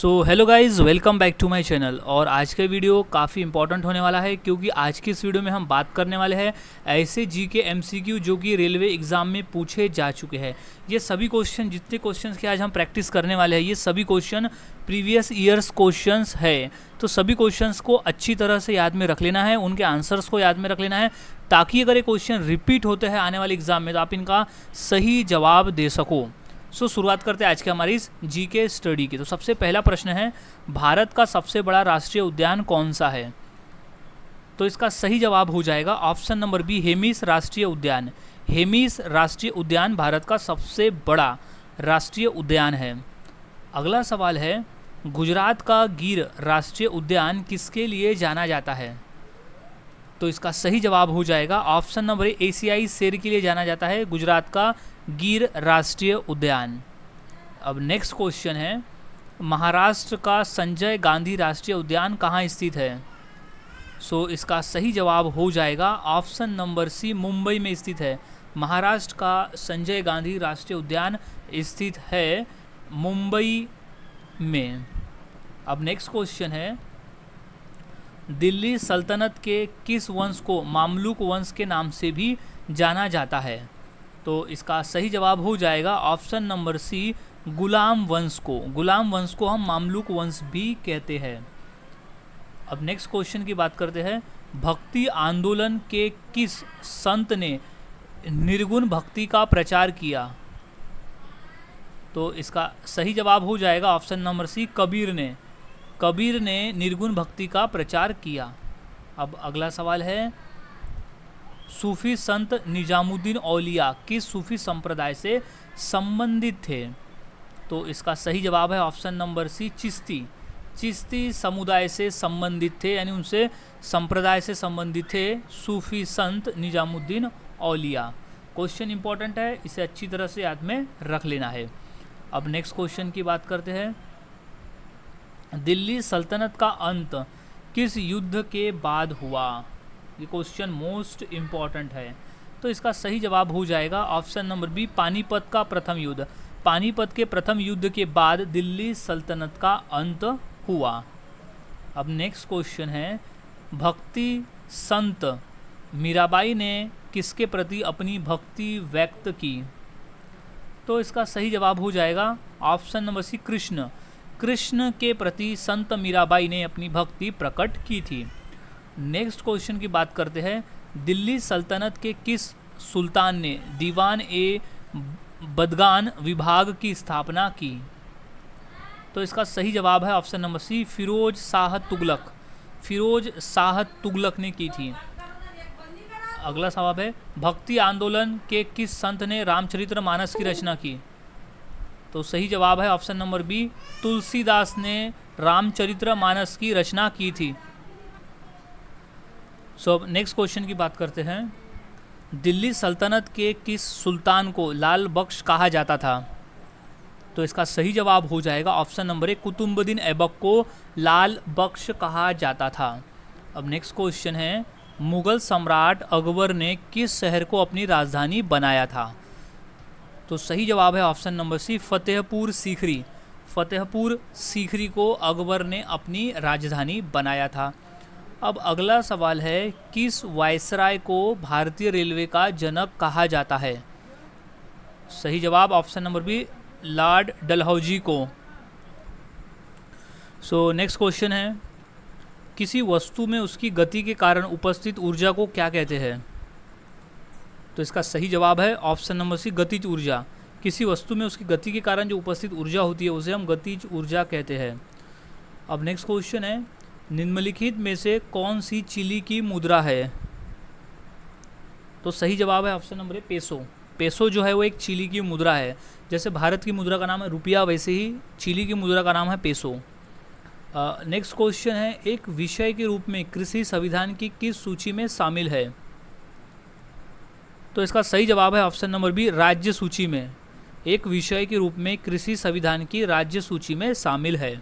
So hello guys, welcome back to my channel. और आज का वीडियो काफ़ी इंपॉर्टेंट होने वाला है क्योंकि आज की इस वीडियो में हम बात करने वाले हैं ऐसे जीके एमसीक्यू जो कि रेलवे एग्ज़ाम में पूछे जा चुके हैं। ये सभी क्वेश्चन, जितने क्वेश्चंस के आज हम प्रैक्टिस करने वाले हैं, ये सभी क्वेश्चन प्रीवियस ईयर्स क्वेश्चंस है। तो सभी क्वेश्चंस को अच्छी तरह से याद में रख लेना है, उनके आंसर्स को याद में रख लेना है, ताकि अगर ये क्वेश्चन रिपीट होते हैं आने वाले एग्ज़ाम में तो आप इनका सही जवाब दे सको। शुरुआत करते हैं आज के हमारी इस जीके स्टडी की। तो सबसे पहला प्रश्न है, भारत का सबसे बड़ा राष्ट्रीय उद्यान कौन सा है? तो इसका सही जवाब हो जाएगा ऑप्शन नंबर बी, हेमिस राष्ट्रीय उद्यान। हेमिस राष्ट्रीय उद्यान भारत का सबसे बड़ा राष्ट्रीय उद्यान है। अगला सवाल है, गुजरात का गिर राष्ट्रीय उद्यान किसके लिए जाना जाता है? तो इसका सही जवाब हो जाएगा ऑप्शन नंबर ए, एशियाई शेर के लिए जाना जाता है गुजरात का गिर राष्ट्रीय उद्यान। अब नेक्स्ट क्वेश्चन है, महाराष्ट्र का संजय गांधी राष्ट्रीय उद्यान कहाँ स्थित है? इसका सही जवाब हो जाएगा ऑप्शन नंबर सी, मुंबई में स्थित है। महाराष्ट्र का संजय गांधी राष्ट्रीय उद्यान स्थित है मुंबई में। अब नेक्स्ट क्वेश्चन है, दिल्ली सल्तनत के किस वंश को मामलुक वंश के नाम से भी जाना जाता है? तो इसका सही जवाब हो जाएगा ऑप्शन नंबर सी, गुलाम वंश को। गुलाम वंश को हम मामलुक वंश भी कहते हैं। अब नेक्स्ट क्वेश्चन की बात करते हैं, भक्ति आंदोलन के किस संत ने निर्गुण भक्ति का प्रचार किया? तो इसका सही जवाब हो जाएगा ऑप्शन नंबर सी, कबीर ने। कबीर ने निर्गुण भक्ति का प्रचार किया। अब अगला सवाल है, सूफी संत निजामुद्दीन औलिया किस सूफी संप्रदाय से संबंधित थे? तो इसका सही जवाब है option number C, Chishti. Chishti समुदाय से संबंधित थे, यानी उनसे संप्रदाय से संबंधित थे सूफी संत निजामुद्दीन औलिया। क्वेश्चन इंपॉर्टेंट है, इसे अच्छी तरह से याद में रख लेना है। अब नेक्स्ट क्वेश्चन की बात करते हैं, दिल्ली सल्तनत का अंत किस युद्ध के बाद हुआ? ये क्वेश्चन मोस्ट इम्पॉर्टेंट है। तो इसका सही जवाब हो जाएगा ऑप्शन नंबर बी, पानीपत का प्रथम युद्ध। पानीपत के प्रथम युद्ध के बाद दिल्ली सल्तनत का अंत हुआ। अब नेक्स्ट क्वेश्चन है, भक्ति संत मीराबाई ने किसके प्रति अपनी भक्ति व्यक्त की? तो इसका सही जवाब हो जाएगा option number C, Krishna. Krishna के प्रति संत मीराबाई ने अपनी भक्ति प्रकट की थी। नेक्स्ट क्वेश्चन की बात करते हैं, दिल्ली सल्तनत के किस सुल्तान ने दीवान ए बदगान विभाग की स्थापना की? तो इसका सही जवाब है option number C, Firoz Shah Tughlaq. Firoz Shah Tughlaq ने की थी। अगला सवाल है, भक्ति आंदोलन के किस संत ने रामचरितमानस की रचना की? तो सही जवाब है ऑप्शन नंबर बी, तुलसीदास ने रामचरितमानस की रचना की थी। अब नेक्स्ट क्वेश्चन की बात करते हैं, दिल्ली सल्तनत के किस सुल्तान को लाल बख्श कहा जाता था? तो इसका सही जवाब हो जाएगा option number A, Qutubuddin Aibak को लाल बख्श कहा जाता था। अब नेक्स्ट क्वेश्चन है, मुगल सम्राट अकबर ने किस शहर को अपनी राजधानी बनाया था? तो सही जवाब है option number C, Fatehpur Sikri. Fatehpur Sikri को अकबर ने अपनी राजधानी बनाया था। अब अगला सवाल है, किस वायसराय को भारतीय रेलवे का जनक कहा जाता है? सही जवाब option number B, lord Dalhousie को। नेक्स्ट क्वेश्चन है, किसी वस्तु में उसकी गति के कारण उपस्थित ऊर्जा को क्या कहते हैं? तो इसका सही जवाब है ऑप्शन नंबर सी, गतिज ऊर्जा। किसी वस्तु में उसकी गति के कारण जो उपस्थित ऊर्जा होती है उसे हम गतिज ऊर्जा कहते हैं। अब नेक्स्ट क्वेश्चन है, निम्नलिखित में से कौन सी चिली की मुद्रा है? तो सही जवाब है ऑप्शन नंबर ए, पेसो। पेसो जो है वो एक चिली की मुद्रा है। जैसे भारत की मुद्रा का नाम है रुपया, वैसे ही चिली की मुद्रा का नाम है पेसो। नेक्स्ट क्वेश्चन है, एक विषय के रूप में कृषि संविधान की किस सूची में शामिल है? तो इसका सही जवाब है ऑप्शन नंबर बी, राज्य सूची में। एक विषय के रूप में कृषि संविधान की राज्य सूची में शामिल है।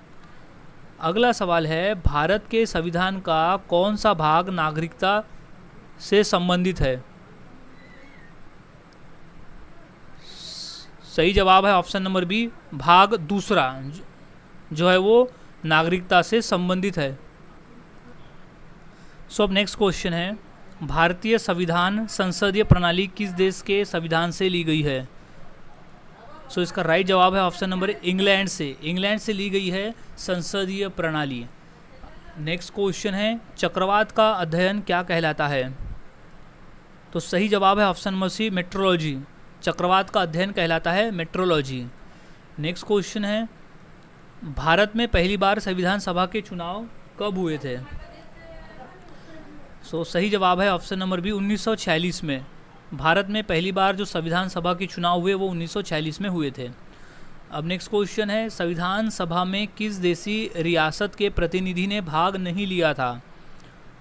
अगला सवाल है, भारत के संविधान का कौन सा भाग नागरिकता से संबंधित है? सही जवाब है ऑप्शन नंबर बी, भाग दूसरा। जो है वो नागरिकता से संबंधित है। सो अब नेक्स्ट क्वेश्चन है, भारतीय संविधान संसदीय प्रणाली किस देश के संविधान से ली गई है? सो इसका राइट जवाब है ऑप्शन नंबर इंग्लैंड से। इंग्लैंड से ली गई है संसदीय प्रणाली। नेक्स्ट क्वेश्चन है, चक्रवात का अध्ययन क्या कहलाता है? तो सही जवाब है ऑप्शन नंबर सी, मेट्रोलॉजी। चक्रवात का अध्ययन कहलाता है मेट्रोलॉजी। नेक्स्ट क्वेश्चन है, भारत में पहली बार संविधान सभा के चुनाव कब हुए थे? सो सही जवाब है ऑप्शन नंबर बी, 1946 में। भारत में पहली बार जो संविधान सभा के चुनाव हुए वो 1946 में हुए थे। अब नेक्स्ट क्वेश्चन है, संविधान सभा में किस देसी रियासत के प्रतिनिधि ने भाग नहीं लिया था?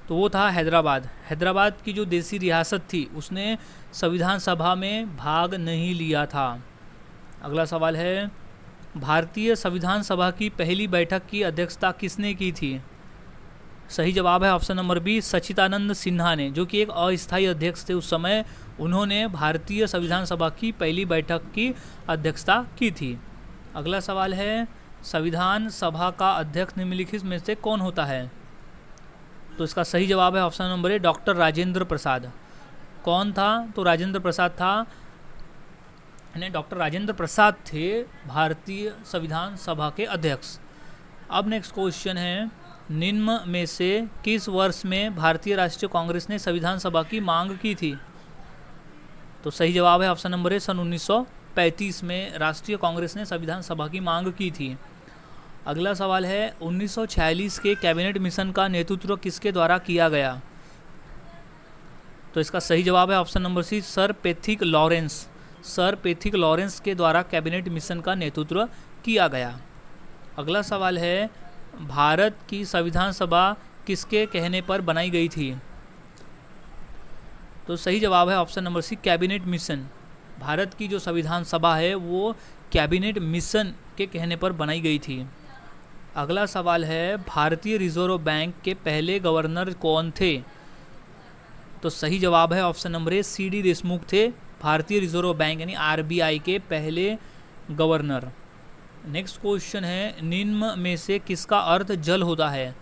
तो वो था हैदराबाद। हैदराबाद की जो देसी रियासत थी उसने संविधान सभा में भाग नहीं लिया था। अगला सवाल है, भारतीय संविधान सभा की पहली बैठक की अध्यक्षता किसने की थी? सही जवाब है ऑप्शन नंबर बी, सच्चिदानंद सिन्हा ने, जो कि एक अस्थायी अध्यक्ष थे उस समय। उन्होंने भारतीय संविधान सभा की पहली बैठक की अध्यक्षता की थी। अगला सवाल है, संविधान सभा का अध्यक्ष निम्नलिखित में से कौन होता है? तो इसका सही जवाब है option number A, doctor Rajendra Prasad. कौन था? तो राजेंद्र प्रसाद था, यानी डॉक्टर राजेंद्र प्रसाद थे भारतीय संविधान सभा के अध्यक्ष। अब नेक्स्ट क्वेश्चन है, निम्न में से किस वर्ष में भारतीय राष्ट्रीय कांग्रेस ने संविधान सभा की मांग की थी? तो सही जवाब है ऑप्शन नंबर ए, सन 1935 में राष्ट्रीय कांग्रेस ने संविधान सभा की मांग की थी। अगला सवाल है, 1946 के कैबिनेट मिशन का नेतृत्व किसके द्वारा किया गया? तो इसका सही जवाब है option number C, sir Pethick Lawrence. Sir Pethick Lawrence के द्वारा कैबिनेट मिशन का नेतृत्व किया गया। अगला सवाल है, भारत की संविधान सभा किसके कहने पर बनाई गई थी? तो सही जवाब है option number C, cabinet mission. Bharat की जो संविधान सभा है वो कैबिनेट मिशन के कहने पर बनाई गई थी। अगला सवाल है, भारतीय रिजर्व बैंक के पहले गवर्नर कौन थे? तो सही जवाब है ऑप्शन नंबर ए, सी.डी. देशमुख थे भारतीय रिजर्व बैंक यानी आरबीआई के पहले गवर्नर। नेक्स्ट क्वेश्चन है, निम्न में से किसका अर्थ जल होता है?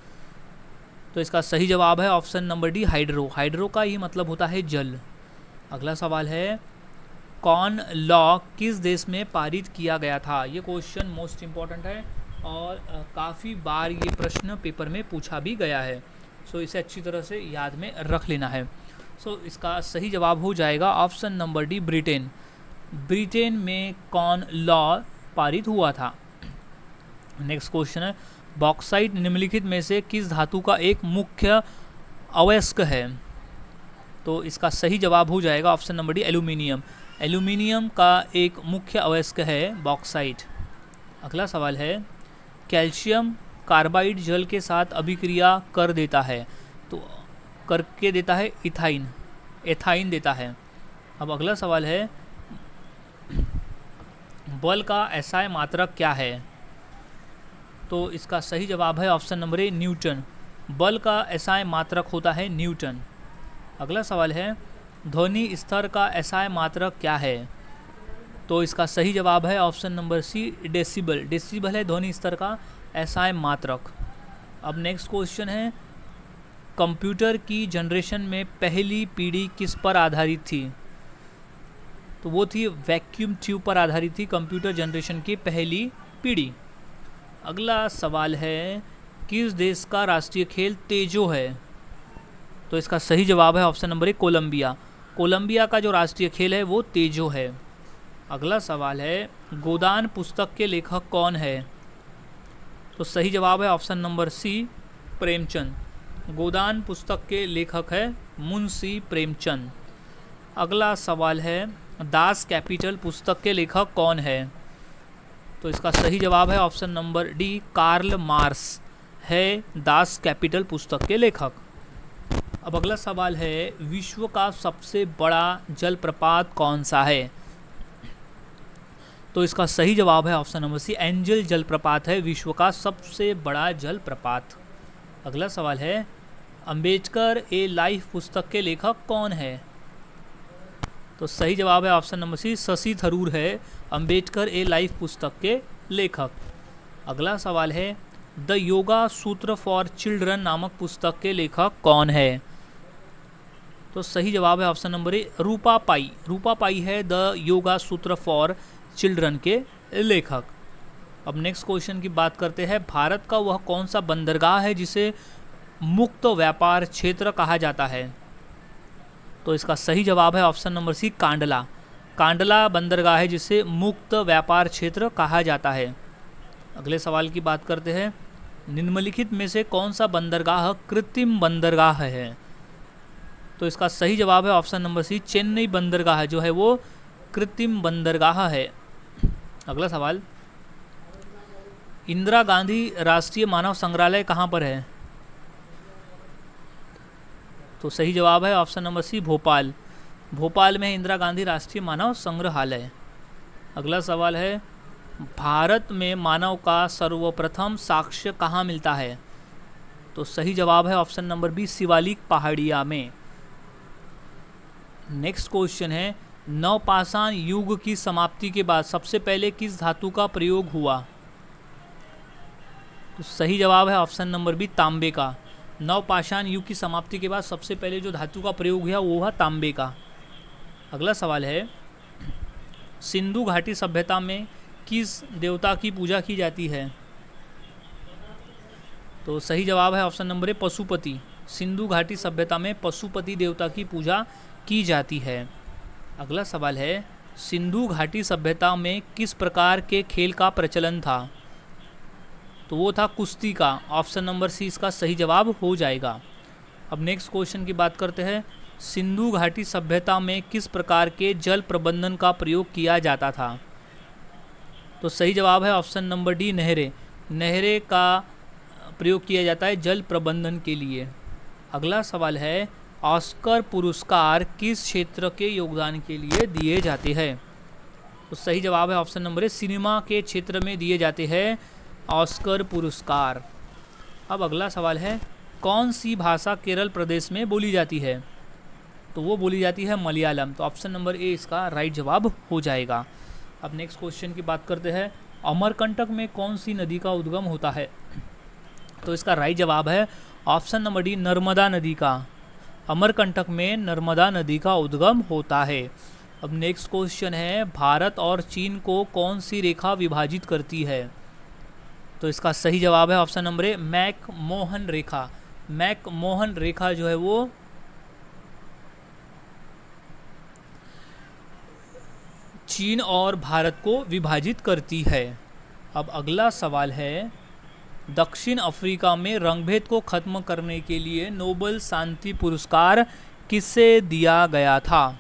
तो इसका सही जवाब है option number D, hydro. Hydro का ही मतलब होता है जल। अगला सवाल है, कॉर्न लॉ किस देश में पारित किया गया था? ये क्वेश्चन मोस्ट इम्पॉर्टेंट है और काफ़ी बार ये प्रश्न पेपर में पूछा भी गया है। सो इसे अच्छी तरह से याद में रख लेना है। सो इसका सही जवाब हो जाएगा option number D, Britain. Britain में कॉर्न लॉ पारित हुआ था। नेक्स्ट क्वेश्चन है, बॉक्साइट निम्नलिखित में से किस धातु का एक मुख्य अवयस्क है? तो इसका सही जवाब हो जाएगा option number D, aluminium. Aluminium का एक मुख्य अवयस्क है बॉक्साइट। अगला सवाल है, कैल्शियम कार्बाइड जल के साथ अभिक्रिया कर देता है, तो करके देता है इथाइन, एथाइन देता है। अब अगला सवाल है, बल का एसआई मात्रक क्या है? तो इसका सही जवाब है ऑप्शन नंबर ए, न्यूटन। बल का एसआई मात्रक होता है न्यूटन। अगला सवाल है, ध्वनि स्तर का एसआई मात्रक क्या है? तो इसका सही जवाब है option number C, decibel. Decibel है ध्वनि स्तर का एसआई मात्रक। अब नेक्स्ट क्वेश्चन है, कंप्यूटर की जनरेशन में पहली पीढ़ी किस पर आधारित थी? तो वो थी वैक्यूम ट्यूब पर आधारित थी कंप्यूटर जनरेशन की पहली पीढ़ी। अगला सवाल है, किस देश का राष्ट्रीय खेल तेजो है? तो इसका सही जवाब है option number A, Colombia. Colombia का जो राष्ट्रीय खेल है वो तेजो है। अगला सवाल है, गोदान पुस्तक के लेखक कौन है? तो सही जवाब है ऑप्शन नंबर सी, प्रेमचंद। गोदान पुस्तक के लेखक है मुंशी प्रेमचंद। अगला सवाल है, दास कैपिटल पुस्तक के लेखक कौन है? तो इसका सही जवाब है option number D, Karl Marx है दास कैपिटल पुस्तक के लेखक। अब अगला सवाल है, विश्व का सबसे बड़ा जलप्रपात कौन सा है? तो इसका सही जवाब है ऑप्शन नंबर सी, एंजल जलप्रपात है विश्व का सबसे बड़ा जलप्रपात। अगला सवाल है, अंबेडकर ए लाइफ पुस्तक के लेखक कौन है? तो सही जवाब है option number C, Shashi Tharoor है अंबेडकर ए लाइफ पुस्तक के लेखक। अगला सवाल है द योगा सूत्र फॉर चिल्ड्रन नामक पुस्तक के लेखक कौन है? तो सही जवाब है ऑप्शन नंबर ए रूपा पाई। रूपा पाई है द योगा सूत्र फॉर चिल्ड्रन के लेखक। अब नेक्स्ट क्वेश्चन की बात करते हैं। भारत का वह कौन सा बंदरगाह है जिसे मुक्त व्यापार क्षेत्र कहा जाता है? तो इसका सही जवाब है option number C Kandla. Kandla बंदरगाह है जिसे मुक्त व्यापार क्षेत्र कहा जाता है। अगले सवाल की बात करते हैं। निम्नलिखित में से कौन सा बंदरगाह कृत्रिम बंदरगाह है? तो इसका सही जवाब है ऑप्शन नंबर सी चेन्नई बंदरगाह जो है वो कृत्रिम बंदरगाह है। अगला सवाल, इंदिरा गांधी राष्ट्रीय मानव संग्रहालय कहाँ पर है? तो सही जवाब है option number C Bhopal. Bhopal में इंदिरा गांधी राष्ट्रीय मानव संग्रहालय। अगला सवाल है, भारत में मानव का सर्वप्रथम साक्ष्य कहाँ मिलता है? तो सही जवाब है ऑप्शन नंबर बी शिवालिक पहाड़िया में। नेक्स्ट क्वेश्चन है, नवपाषाण युग की समाप्ति के बाद सबसे पहले किस धातु का प्रयोग हुआ? तो सही जवाब है ऑप्शन नंबर बी तांबे का। नवपाषाण युग की समाप्ति के बाद सबसे पहले जो धातु का प्रयोग हुआ वो है तांबे का। अगला सवाल है, सिंधु घाटी सभ्यता में किस देवता की पूजा की जाती है? तो सही जवाब है ऑप्शन नंबर ए पशुपति। सिंधु घाटी सभ्यता में पशुपति देवता की पूजा की जाती है। अगला सवाल है, सिंधु घाटी सभ्यता में किस प्रकार के खेल का प्रचलन था? तो वो था कुश्ती का। ऑप्शन नंबर सी इसका सही जवाब हो जाएगा। अब नेक्स्ट क्वेश्चन की बात करते हैं। सिंधु घाटी सभ्यता में किस प्रकार के जल प्रबंधन का प्रयोग किया जाता था? तो सही जवाब है ऑप्शन नंबर डी नहरें। नहरें का प्रयोग किया जाता है जल प्रबंधन के लिए। अगला सवाल है, ऑस्कर पुरस्कार किस क्षेत्र के योगदान के लिए दिए जाते हैं? तो सही जवाब है ऑप्शन नंबर ए सिनेमा के क्षेत्र में दिए जाते हैं ऑस्कर पुरस्कार। अब अगला सवाल है, कौन सी भाषा केरल प्रदेश में बोली जाती है? तो वो बोली जाती है मलयालम। तो ऑप्शन नंबर ए इसका राइट जवाब हो जाएगा। अब नेक्स्ट क्वेश्चन की बात करते हैं। अमरकंटक में कौन सी नदी का उद्गम होता है? तो इसका राइट जवाब है ऑप्शन नंबर डी नर्मदा नदी का। अमरकंटक में नर्मदा नदी का उद्गम होता है। अब नेक्स्ट क्वेश्चन है, भारत और चीन को कौन सी रेखा विभाजित करती है? तो इसका सही जवाब है ऑप्शन नंबर ए मैक-मोहन रेखा। मैक-मोहन रेखा जो है वो चीन और भारत को विभाजित करती है। अब अगला सवाल है, दक्षिण अफ्रीका में रंगभेद को खत्म करने के लिए नोबेल शांति पुरस्कार किसे दिया गया था?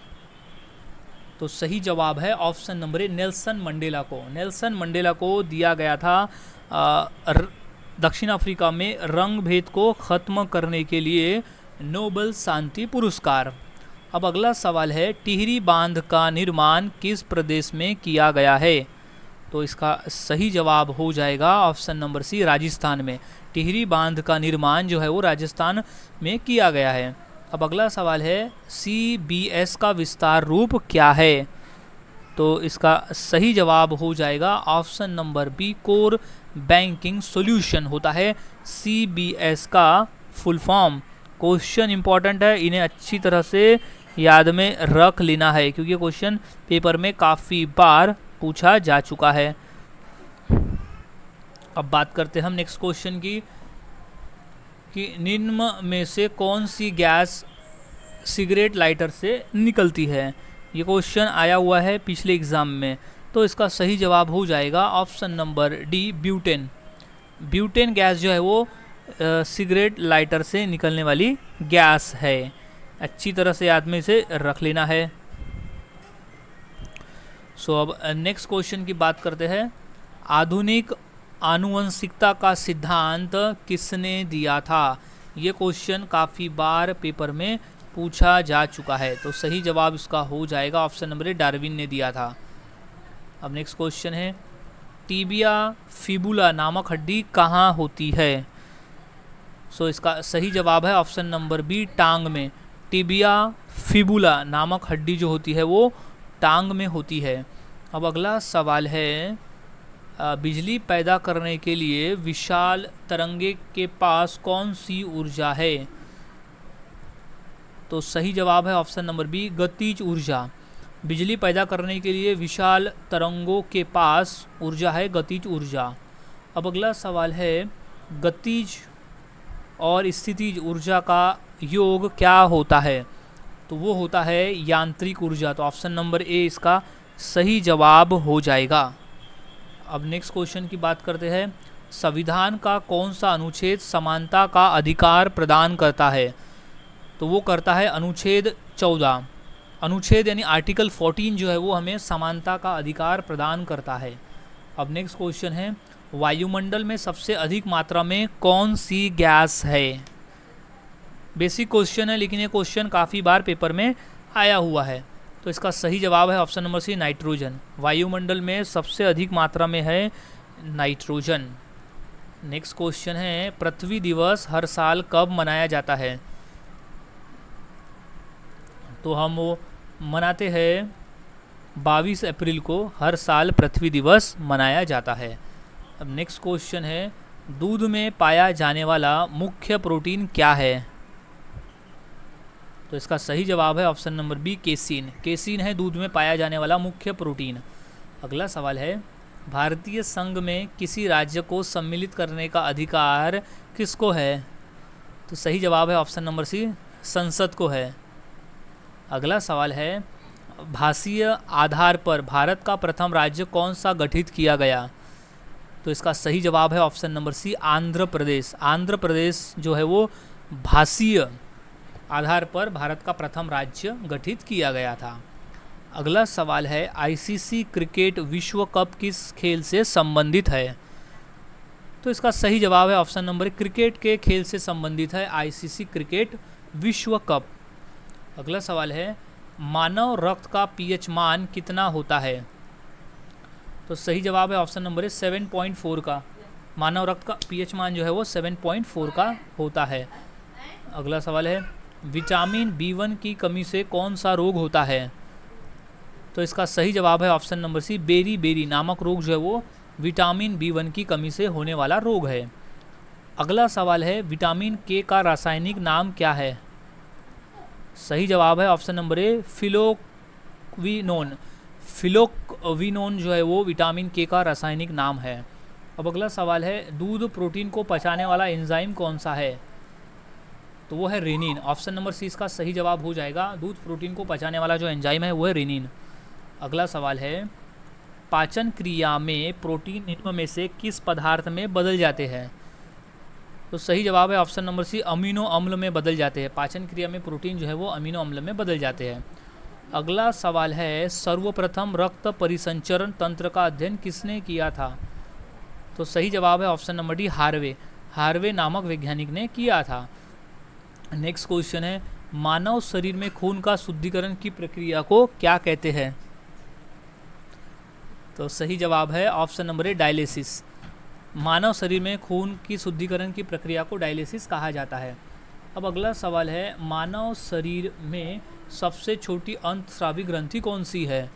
तो सही जवाब है ऑप्शन नंबर ए नेल्सन मंडेला को। नेल्सन मंडेला को दिया गया था दक्षिण अफ्रीका में रंगभेद को खत्म करने के लिए नोबेल शांति पुरस्कार। अब अगला सवाल है, टिहरी बांध का निर्माण किस प्रदेश में किया गया है? तो इसका सही जवाब हो जाएगा ऑप्शन नंबर सी राजस्थान में। टिहरी बांध का निर्माण जो है वो राजस्थान में किया गया है। अब अगला सवाल है, CBS का विस्तार रूप क्या है? तो इसका सही जवाब हो जाएगा option number B core banking solution होता है CBS का फुल फॉर्म। क्वेश्चन इंपॉर्टेंट है, इन्हें अच्छी तरह से याद में रख लेना है क्योंकि क्वेश्चन पेपर में काफ़ी बार पूछा जा चुका है। अब बात करते हैं हम नेक्स्ट क्वेश्चन की कि निम्न में से कौन सी गैस सिगरेट लाइटर से निकलती है? ये क्वेश्चन आया हुआ है पिछले एग्ज़ाम में। तो इसका सही जवाब हो जाएगा option number D butane. Butane gas जो है वो सिगरेट लाइटर से निकलने वाली गैस है। अच्छी तरह से याद में इसे रख लेना है। अब नेक्स्ट क्वेश्चन की बात करते हैं। आधुनिक आनुवंशिकता का सिद्धांत किसने दिया था? ये क्वेश्चन काफ़ी बार पेपर में पूछा जा चुका है। तो सही जवाब इसका हो जाएगा ऑप्शन नंबर ए डार्विन ने दिया था। अब नेक्स्ट क्वेश्चन है, टीबिया फिबुला नामक हड्डी कहाँ होती है? इसका सही जवाब है ऑप्शन नंबर बी टांग में। टिबिया फिबुला नामक हड्डी जो होती है वो टांग में होती है। अब अगला सवाल है, बिजली पैदा करने के लिए विशाल तरंगे के पास कौन सी ऊर्जा है? तो सही जवाब है ऑप्शन नंबर बी, गतिज ऊर्जा। बिजली पैदा करने के लिए विशाल तरंगों के पास ऊर्जा है गतिज ऊर्जा। अब अगला सवाल है, गतिज और स्थितिज ऊर्जा का योग क्या होता है? तो वो होता है यांत्रिक ऊर्जा। तो ऑप्शन नंबर ए इसका सही जवाब हो जाएगा। अब नेक्स्ट क्वेश्चन की बात करते हैं, संविधान का कौन सा अनुच्छेद समानता का अधिकार प्रदान करता है? तो वो करता है अनुच्छेद 14। अनुच्छेद यानी आर्टिकल 14 जो है वो हमें समानता का अधिकार प्रदान करता है। अब नेक्स्ट क्वेश्चन है, वायुमंडल में सबसे अधिक मात्रा में कौन सी गैस है? बेसिक क्वेश्चन है, लेकिन ये क्वेश्चन काफ़ी बार पेपर में आया हुआ है। तो इसका सही जवाब है ऑप्शन नंबर सी, नाइट्रोजन। वायुमंडल में सबसे अधिक मात्रा में है नाइट्रोजन। नेक्स्ट क्वेश्चन है, पृथ्वी दिवस हर साल कब मनाया जाता है? तो हम वो मनाते हैं 22 अप्रैल को हर साल पृथ्वी दिवस मनाया जाता है। अब नेक्स्ट क्वेश्चन है, दूध में पाया जाने वाला मुख्य प्रोटीन क्या है? तो इसका सही जवाब है option number B, casein. Casein है दूध में पाया जाने वाला मुख्य प्रोटीन। अगला सवाल है, भारतीय संघ में किसी राज्य को सम्मिलित करने का अधिकार किसको है? तो सही जवाब है ऑप्शन नंबर सी, संसद को है। अगला सवाल है, भाषीय आधार पर भारत का प्रथम राज्य कौन सा गठित किया गया? तो इसका सही जवाब है ऑप्शन नंबर सी, आंध्र प्रदेश। आंध्र प्रदेश जो है वो भाषीय आधार पर भारत का प्रथम राज्य गठित किया गया था। अगला सवाल है, आईसीसी क्रिकेट विश्व कप किस खेल से संबंधित है? तो इसका सही जवाब है ऑप्शन नंबर, क्रिकेट के खेल से संबंधित है आईसीसी क्रिकेट विश्व कप। अगला सवाल है, मानव रक्त का पीएच मान कितना होता है? तो सही जवाब है ऑप्शन नंबर 7.4 का। मानव रक्त का पीएच मान जो है वो 7.4 का होता है। अगला सवाल है, विटामिन B1 की कमी से कौन सा रोग होता है? तो इसका सही जवाब है option number C, beriberi नामक रोग जो है वो विटामिन B1 की कमी से होने वाला रोग है। अगला सवाल है, विटामिन K का रासायनिक नाम क्या है? सही जवाब है ऑप्शन नंबर ए, फिलोक्विनोन। फिलोक्विनोन जो है वो विटामिन के का रासायनिक नाम है। अब अगला सवाल है, दूध प्रोटीन को पचाने वाला एंजाइम कौन सा है? तो वो है रेनिन। ऑप्शन नंबर सी इसका सही जवाब हो जाएगा। दूध प्रोटीन को पचाने वाला जो एंजाइम है वो है रेनिन। अगला सवाल है, पाचन क्रिया में प्रोटीन निम्न में से किस पदार्थ में बदल जाते हैं? तो सही जवाब है ऑप्शन नंबर सी, अमीनो अम्ल में बदल जाते हैं। पाचन क्रिया में प्रोटीन जो है वो अमीनो अम्ल में बदल जाते हैं। अगला सवाल है, सर्वप्रथम रक्त परिसंचरण तंत्र का अध्ययन किसने किया था? तो सही जवाब है option number D, Harvey. Harvey नामक वैज्ञानिक ने किया था। नेक्स्ट क्वेश्चन है, मानव शरीर में खून का शुद्धिकरण की प्रक्रिया को क्या कहते हैं? तो सही जवाब है ऑप्शन नंबर ए, डायलिसिस। मानव शरीर में खून की शुद्धिकरण की प्रक्रिया को डायलिसिस कहा जाता है। अब अगला सवाल है, मानव शरीर में सबसे छोटी अंतस्रावी ग्रंथि कौन सी है?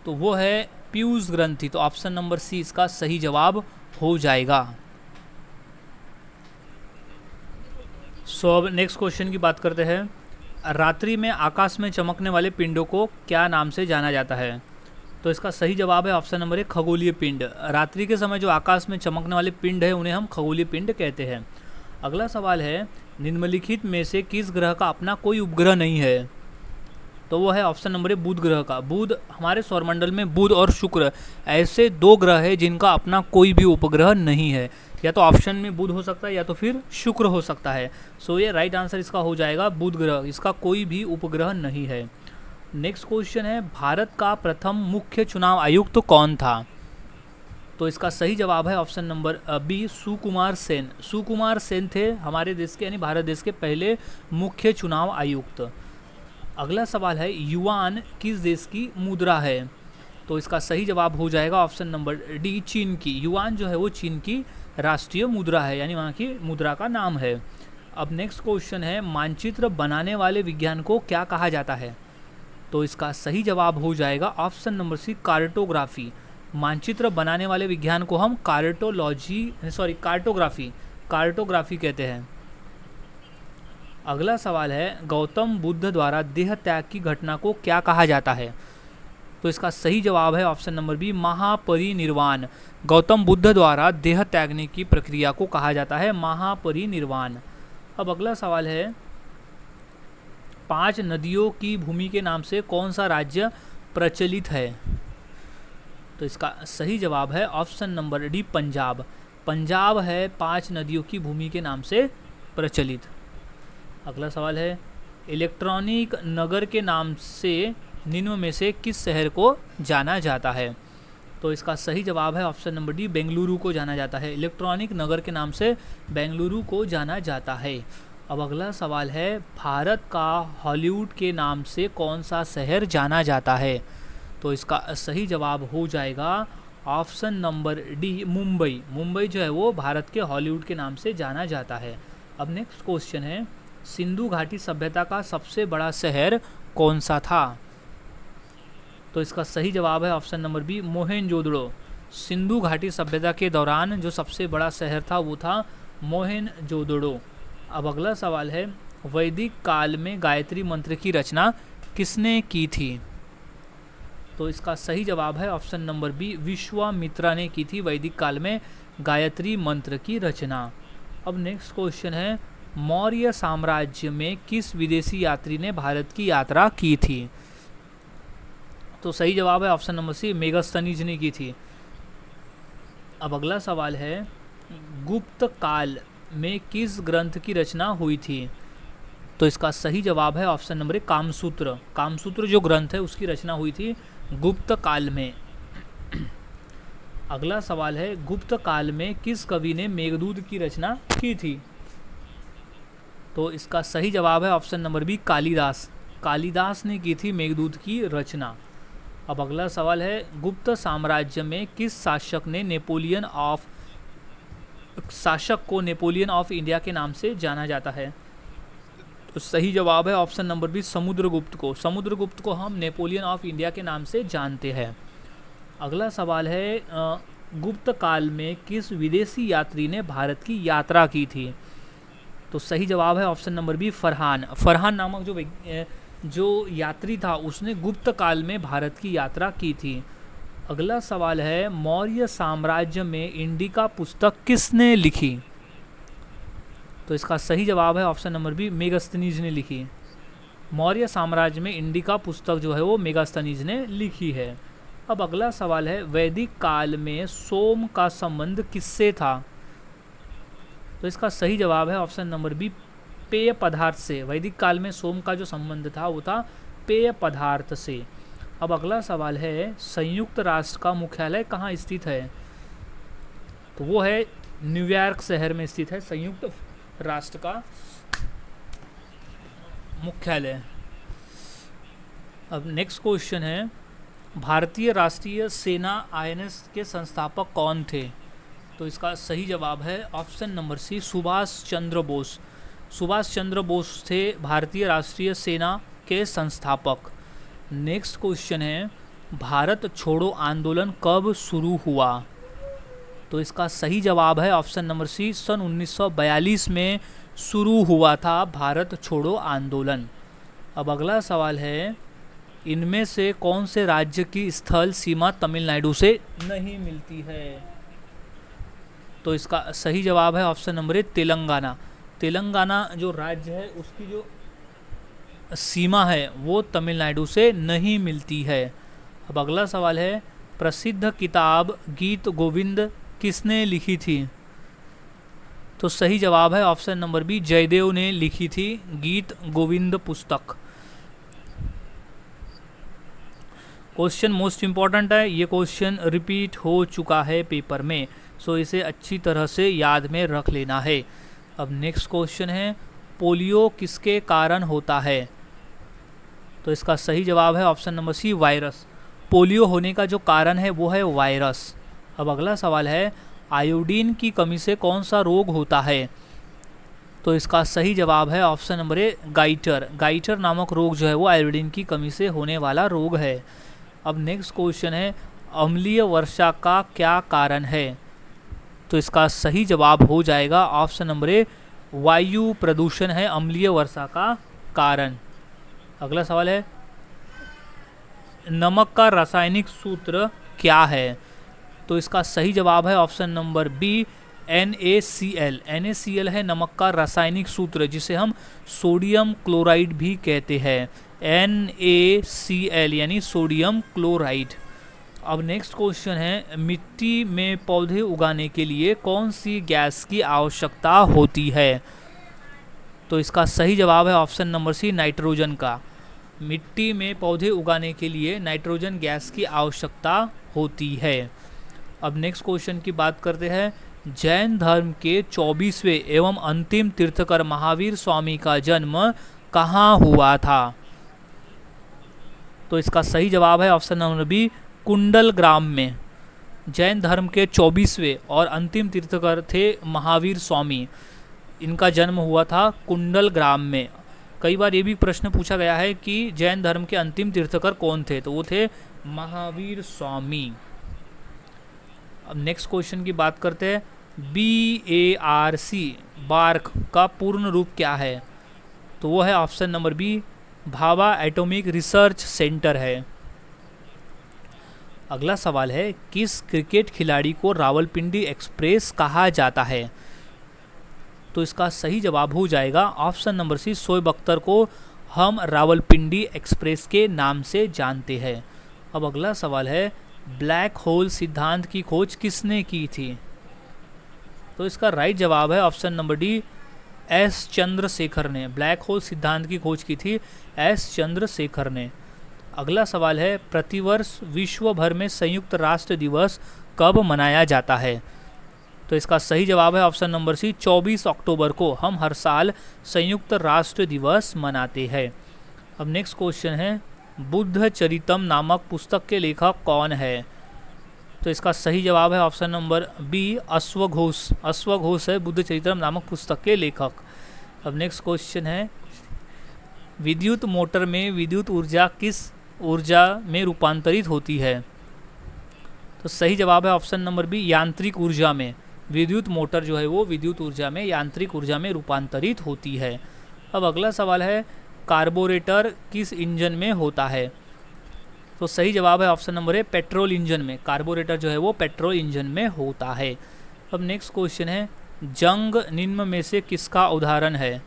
तो वो है पीयूष ग्रंथि। तो ऑप्शन नंबर सी इसका सही जवाब हो जाएगा। सो अब नेक्स्ट क्वेश्चन की बात करते हैं, रात्रि में आकाश में चमकने वाले पिंडों को क्या नाम से जाना जाता है? तो इसका सही जवाब है ऑप्शन नंबर एक, खगोलीय पिंड। रात्रि के समय जो आकाश में चमकने वाले पिंड है उन्हें हम खगोलीय पिंड कहते हैं। अगला सवाल है, निम्नलिखित में से किस ग्रह का अपना कोई उपग्रह नहीं है? तो वो है ऑप्शन नंबर ए, बुध ग्रह का। बुध, हमारे सौरमंडल में बुध और शुक्र ऐसे दो ग्रह है जिनका अपना कोई भी उपग्रह नहीं है। या तो ऑप्शन में बुध हो सकता है या तो फिर शुक्र हो सकता है। सो ये राइट आंसर इसका हो जाएगा बुध ग्रह, इसका कोई भी उपग्रह नहीं है। नेक्स्ट क्वेश्चन है, भारत का प्रथम मुख्य चुनाव आयुक्त कौन था? तो इसका सही जवाब है option number B, Sukumar Sen. Sukumar Sen थे हमारे देश के यानी भारत देश के पहले मुख्य चुनाव आयुक्त। अगला सवाल है, युआन किस देश की मुद्रा है? तो इसका सही जवाब हो जाएगा ऑप्शन नंबर डी, चीन की। युआन जो है वो चीन की राष्ट्रीय मुद्रा है, यानी वहाँ की मुद्रा का नाम है। अब नेक्स्ट क्वेश्चन है, मानचित्र बनाने वाले विज्ञान को क्या कहा जाता है? तो इसका सही जवाब हो जाएगा ऑप्शन नंबर सी, कार्टोग्राफी। मानचित्र बनाने वाले विज्ञान को हम कार्टोग्राफी कहते हैं। अगला सवाल है, गौतम बुद्ध द्वारा देह त्याग की घटना को क्या कहा जाता है? तो इसका सही जवाब है ऑप्शन नंबर बी, महापरिनिर्वाण। गौतम बुद्ध द्वारा देह त्यागने की प्रक्रिया को कहा जाता है महापरिनिर्वाण। अब अगला सवाल है, 5 नदियों की भूमि के नाम से कौन सा राज्य प्रचलित है? तो इसका सही जवाब है option number D, Punjab. Punjab है 5 नदियों की भूमि के नाम से प्रचलित। अगला सवाल है, इलेक्ट्रॉनिक नगर के नाम से निम्न में से किस शहर को जाना जाता है? तो इसका सही जवाब है ऑप्शन नंबर डी, बेंगलुरु को जाना जाता है। इलेक्ट्रॉनिक नगर के नाम से बेंगलुरु को जाना जाता है। अब अगला सवाल है, भारत का हॉलीवुड के नाम से कौन सा शहर जाना जाता है? तो इसका सही जवाब हो जाएगा option number D, Mumbai. Mumbai जो है वो भारत के हॉलीवुड के नाम से जाना जाता है। अब नेक्स्ट क्वेश्चन है, सिंधु घाटी सभ्यता का सबसे बड़ा शहर कौन सा था? तो इसका सही जवाब है ऑप्शन नंबर बी, मोहेनजोदड़ो। सिंधु घाटी सभ्यता के दौरान जो सबसे बड़ा शहर था वो था मोहेनजोदड़ो। अब अगला सवाल है, वैदिक काल में गायत्री मंत्र की रचना किसने की थी? तो इसका सही जवाब है ऑप्शन नंबर बी, विश्वामित्रा ने की थी वैदिक काल में गायत्री मंत्र की रचना। अब नेक्स्ट क्वेश्चन है, मौर्य साम्राज्य में किस विदेशी यात्री ने भारत की यात्रा की थी? तो सही जवाब है ऑप्शन नंबर सी, मेगास्थनीज ने की थी। अब अगला सवाल है, गुप्त काल में किस ग्रंथ की रचना हुई थी? तो इसका सही जवाब है ऑप्शन नंबर ए, कामसूत्र। कामसूत्र जो ग्रंथ है उसकी रचना हुई थी गुप्त काल में। अगला सवाल है, गुप्त काल में किस कवि ने मेघदूत की रचना की थी? तो इसका सही जवाब है option number B, Kalidas. Kalidas ने की थी मेघदूत की रचना। अब अगला सवाल है, गुप्त साम्राज्य में किस शासक को नेपोलियन ऑफ इंडिया के नाम से जाना जाता है? तो सही जवाब है ऑप्शन नंबर बी, समुद्रगुप्त को। समुद्रगुप्त को हम नेपोलियन ऑफ इंडिया के नाम से जानते हैं। अगला सवाल है, गुप्त काल में किस विदेशी यात्री ने भारत की यात्रा की थी? तो सही जवाब है option number B, Farhan. Farhan नामक जो यात्री था उसने गुप्त काल में भारत की यात्रा की थी। अगला सवाल है, मौर्य साम्राज्य में इंडिका पुस्तक किसने लिखी? तो इसका सही जवाब है ऑप्शन नंबर बी, मेगास्थनीज ने लिखी। मौर्य साम्राज्य में इंडिका पुस्तक जो है वो मेगास्थनीज ने लिखी है। अब अगला सवाल है, वैदिक काल में सोम का संबंध किससे था? तो इसका सही जवाब है ऑप्शन नंबर बी, पेय पदार्थ से। वैदिक काल में सोम का जो संबंध था वो था पेय पदार्थ से। अब अगला सवाल है, संयुक्त राष्ट्र का मुख्यालय कहाँ स्थित है? तो वो है न्यूयॉर्क शहर में स्थित है संयुक्त राष्ट्र का मुख्यालय। अब नेक्स्ट क्वेश्चन है, भारतीय राष्ट्रीय सेना INS के संस्थापक कौन थे? तो इसका सही जवाब है ऑप्शन नंबर सी, सुभाष चंद्र बोस। सुभाष चंद्र बोस थे भारतीय राष्ट्रीय सेना के संस्थापक। नेक्स्ट क्वेश्चन है, भारत छोड़ो आंदोलन कब शुरू हुआ? तो इसका सही जवाब है ऑप्शन नंबर सी, सन 1942 में शुरू हुआ था भारत छोड़ो आंदोलन। अब अगला सवाल है, इनमें से कौन से राज्य की स्थल सीमा तमिलनाडु से नहीं मिलती है? तो इसका सही जवाब है ऑप्शन नंबर ए, तेलंगाना। तेलंगाना जो राज्य है उसकी जो सीमा है वो तमिलनाडु से नहीं मिलती है। अब अगला सवाल है, प्रसिद्ध किताब गीत गोविंद किसने लिखी थी? तो सही जवाब है ऑप्शन नंबर बी, जयदेव ने लिखी थी गीत गोविंद पुस्तक। क्वेश्चन मोस्ट इम्पॉर्टेंट है, ये क्वेश्चन रिपीट हो चुका है पेपर में, सो इसे अच्छी तरह से याद में रख लेना है। अब नेक्स्ट क्वेश्चन है, पोलियो किसके कारण होता है? तो इसका सही जवाब है option number C, virus. Polio होने का जो कारण है वो है वायरस। अब अगला सवाल है, आयोडीन की कमी से कौन सा रोग होता है? तो इसका सही जवाब है ऑप्शन नंबर ए, गाइटर। गाइटर नामक रोग जो है वो आयोडीन की कमी से होने वाला रोग है। अब नेक्स्ट क्वेश्चन है, अम्लीय वर्षा का क्या कारण है? तो इसका सही जवाब हो जाएगा ऑप्शन नंबर ए, वायु प्रदूषण है अम्लीय वर्षा का कारण। अगला सवाल है, नमक का रासायनिक सूत्र क्या है? तो इसका सही जवाब है option number B, NaCl। NaCl है नमक का रासायनिक सूत्र, जिसे हम सोडियम क्लोराइड भी कहते हैं। NaCl यानी सोडियम क्लोराइड। अब नेक्स्ट क्वेश्चन है, मिट्टी में पौधे उगाने के लिए कौन सी गैस की आवश्यकता होती है? तो इसका सही जवाब है ऑप्शन नंबर सी, नाइट्रोजन का। मिट्टी में पौधे उगाने के लिए नाइट्रोजन गैस की आवश्यकता होती है। अब नेक्स्ट क्वेश्चन की बात करते हैं, जैन धर्म के 24वें एवं अंतिम तीर्थकर महावीर स्वामी का जन्म कहाँ हुआ था? तो इसका सही जवाब है ऑप्शन नंबर बी, कुंडल ग्राम में। जैन धर्म के 24वें और अंतिम तीर्थकर थे महावीर स्वामी, इनका जन्म हुआ था कुंडल ग्राम में। कई बार ये भी प्रश्न पूछा गया है कि जैन धर्म के अंतिम तीर्थकर कौन थे, तो वो थे महावीर स्वामी। अब नेक्स्ट क्वेश्चन की बात करते हैं, BARC बार्क का पूर्ण रूप क्या है? तो वो है option number B, Bhabha atomic research centre है। अगला सवाल है, किस क्रिकेट खिलाड़ी को रावलपिंडी एक्सप्रेस कहा जाता है? तो इसका सही जवाब हो जाएगा option number C, Shoaib Akhtar को हम रावलपिंडी एक्सप्रेस के नाम से जानते हैं। अब अगला सवाल है, ब्लैक होल सिद्धांत की खोज किसने की थी? तो इसका राइट जवाब है option number D, S Chandrasekhar ने। ब्लैक होल सिद्धांत की खोज की थी S चंद्रशेखर ने। अगला सवाल है, प्रतिवर्ष विश्व भर में संयुक्त राष्ट्र दिवस कब मनाया जाता है? तो इसका सही जवाब है ऑप्शन नंबर सी, 24 अक्टूबर को हम हर साल संयुक्त राष्ट्र दिवस मनाते हैं। अब नेक्स्ट क्वेश्चन है, बुद्ध चरितम नामक पुस्तक के लेखक कौन है? तो इसका सही जवाब है ऑप्शन नंबर बी, अश्वघोष। अश्वघोष है बुद्ध चरितम नामक पुस्तक के लेखक। अब नेक्स्ट क्वेश्चन है, विद्युत मोटर में विद्युत ऊर्जा किस ऊर्जा में रूपांतरित होती है? तो सही जवाब है ऑप्शन नंबर बी, यांत्रिक ऊर्जा में। विद्युत मोटर जो है वो विद्युत ऊर्जा में, यांत्रिक ऊर्जा में रूपांतरित होती है। अब अगला सवाल है, कार्बोरेटर किस इंजन में होता है? तो सही जवाब है ऑप्शन नंबर ए, पेट्रोल इंजन में। कार्बोरेटर जो है वो पेट्रोल इंजन में होता है। अब नेक्स्ट क्वेश्चन है, जंग निम्न में से किसका उदाहरण है?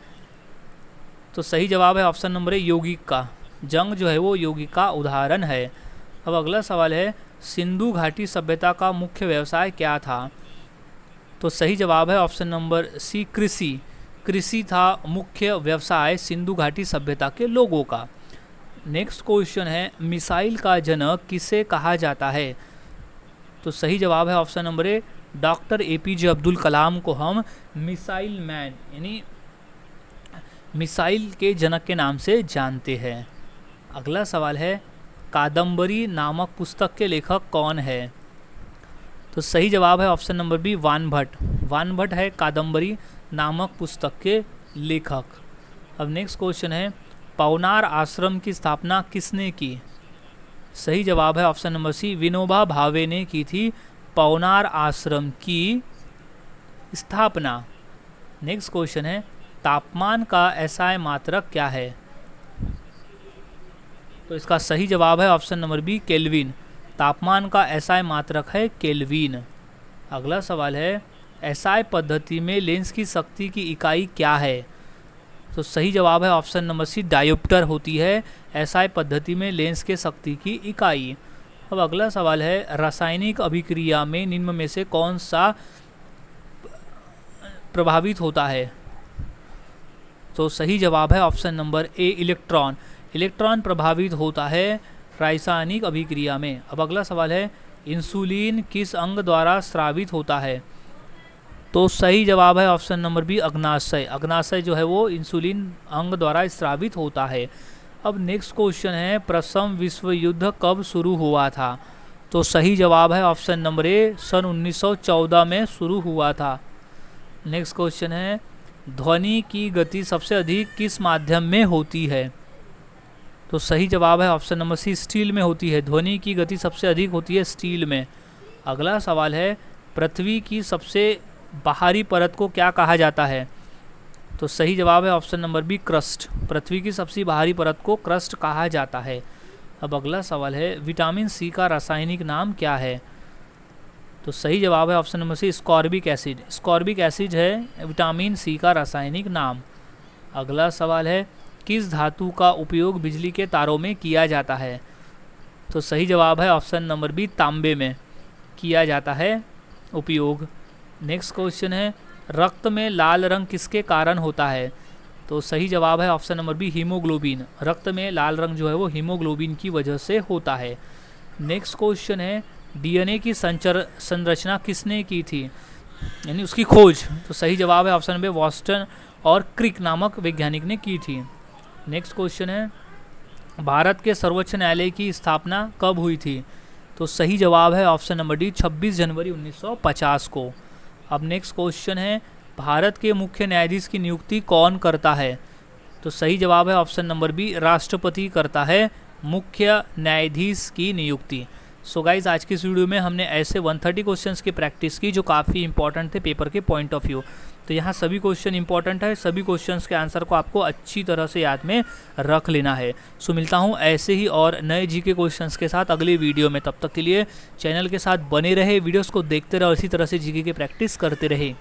तो सही जवाब है ऑप्शन नंबर ए, यौगिक का। जंग जो है वो यौगिक का उदाहरण है। अब अगला सवाल है, सिंधु घाटी सभ्यता का मुख्य व्यवसाय क्या था? तो सही जवाब है ऑप्शन नंबर सी, कृषि। कृषि था मुख्य व्यवसाय सिंधु घाटी सभ्यता के लोगों का। नेक्स्ट क्वेश्चन है, मिसाइल का जनक किसे कहा जाता है? तो सही जवाब है option number A, doctor APJ Abdul Kalam को हम मिसाइल मैन यानी मिसाइल के जनक के नाम से जानते हैं। अगला सवाल है, कादम्बरी नामक पुस्तक के लेखक कौन है? तो सही जवाब है ऑप्शन नंबर बी, वानभट्ट। वानभट्ट है कादम्बरी नामक पुस्तक के लेखक। अब नेक्स्ट क्वेश्चन है, पवनार आश्रम की स्थापना किसने की? सही जवाब है ऑप्शन नंबर सी, विनोबा भावे ने की थी पवनार आश्रम की स्थापना। नेक्स्ट क्वेश्चन है, तापमान का SI मात्रक क्या है? तो इसका सही जवाब है ऑप्शन नंबर बी, केल्विन। तापमान का SI मात्रक है केल्विन। अगला सवाल है, SI पद्धति में लेंस की शक्ति की इकाई क्या है? तो सही जवाब है ऑप्शन नंबर सी, डायोप्टर होती है SI पद्धति में लेंस के शक्ति की इकाई। अब अगला सवाल है, रासायनिक अभिक्रिया में निम्न में से कौन सा प्रभावित होता है? तो सही जवाब है ऑप्शन नंबर ए, इलेक्ट्रॉन। इलेक्ट्रॉन प्रभावित होता है रासायनिक अभिक्रिया में। अब अगला सवाल है, इंसुलिन किस अंग द्वारा स्रावित होता है? तो सही जवाब है ऑप्शन नंबर बी, अग्नाशय। अग्नाशय जो है वो इंसुलिन अंग द्वारा स्रावित होता है। अब नेक्स्ट क्वेश्चन है, प्रथम विश्व युद्ध कब शुरू हुआ था? तो सही जवाब है ऑप्शन नंबर ए, सन 1914 में शुरू हुआ था। नेक्स्ट क्वेश्चन है, ध्वनि की गति सबसे अधिक किस माध्यम में होती है? तो सही जवाब है ऑप्शन नंबर सी, स्टील में होती है। ध्वनि की गति सबसे अधिक होती है स्टील में। अगला सवाल है, पृथ्वी की सबसे बाहरी परत को क्या कहा जाता है? तो सही जवाब है ऑप्शन नंबर बी, क्रस्ट। पृथ्वी की सबसे बाहरी परत को क्रस्ट कहा जाता है। अब अगला सवाल है, विटामिन सी का रासायनिक नाम क्या है? तो सही जवाब है option number C, ascorbic acid. Ascorbic acid है विटामिन सी का रासायनिक नाम। अगला सवाल है, किस धातु का उपयोग बिजली के तारों में किया जाता है? तो सही जवाब है ऑप्शन नंबर बी, तांबे में किया जाता है उपयोग। नेक्स्ट क्वेश्चन है, रक्त में लाल रंग किसके कारण होता है? तो सही जवाब है ऑप्शन नंबर बी, हीमोग्लोबिन। रक्त में लाल रंग जो है वो हीमोग्लोबिन की वजह से होता है। नेक्स्ट क्वेश्चन है, डीएनए की संरचना किसने की थी, यानी उसकी खोज? तो सही जवाब है ऑप्शन नंबर वॉटसन और क्रिक नामक वैज्ञानिक ने की थी। नेक्स्ट क्वेश्चन है, भारत के सर्वोच्च न्यायालय की स्थापना कब हुई थी? तो सही जवाब है ऑप्शन नंबर डी, 26 जनवरी 1950 को। अब नेक्स्ट क्वेश्चन है, भारत के मुख्य न्यायाधीश की नियुक्ति कौन करता है? तो सही जवाब है ऑप्शन नंबर बी, राष्ट्रपति करता है मुख्य न्यायाधीश की नियुक्ति। सो गाइज, आज की इस वीडियो में हमने ऐसे 130 क्वेश्चंस की प्रैक्टिस की जो काफ़ी इंपॉर्टेंट थे पेपर के पॉइंट ऑफ व्यू। तो यहाँ सभी क्वेश्चन इंपॉर्टेंट है, सभी क्वेश्चंस के आंसर को आपको अच्छी तरह से याद में रख लेना है। सो मिलता हूँ ऐसे ही और नए जीके क्वेश्चंस के साथ अगले वीडियो में। तब तक के लिए चैनल के साथ बने रहे, वीडियोस को देखते रहे और इसी तरह से जीके की प्रैक्टिस करते रहे।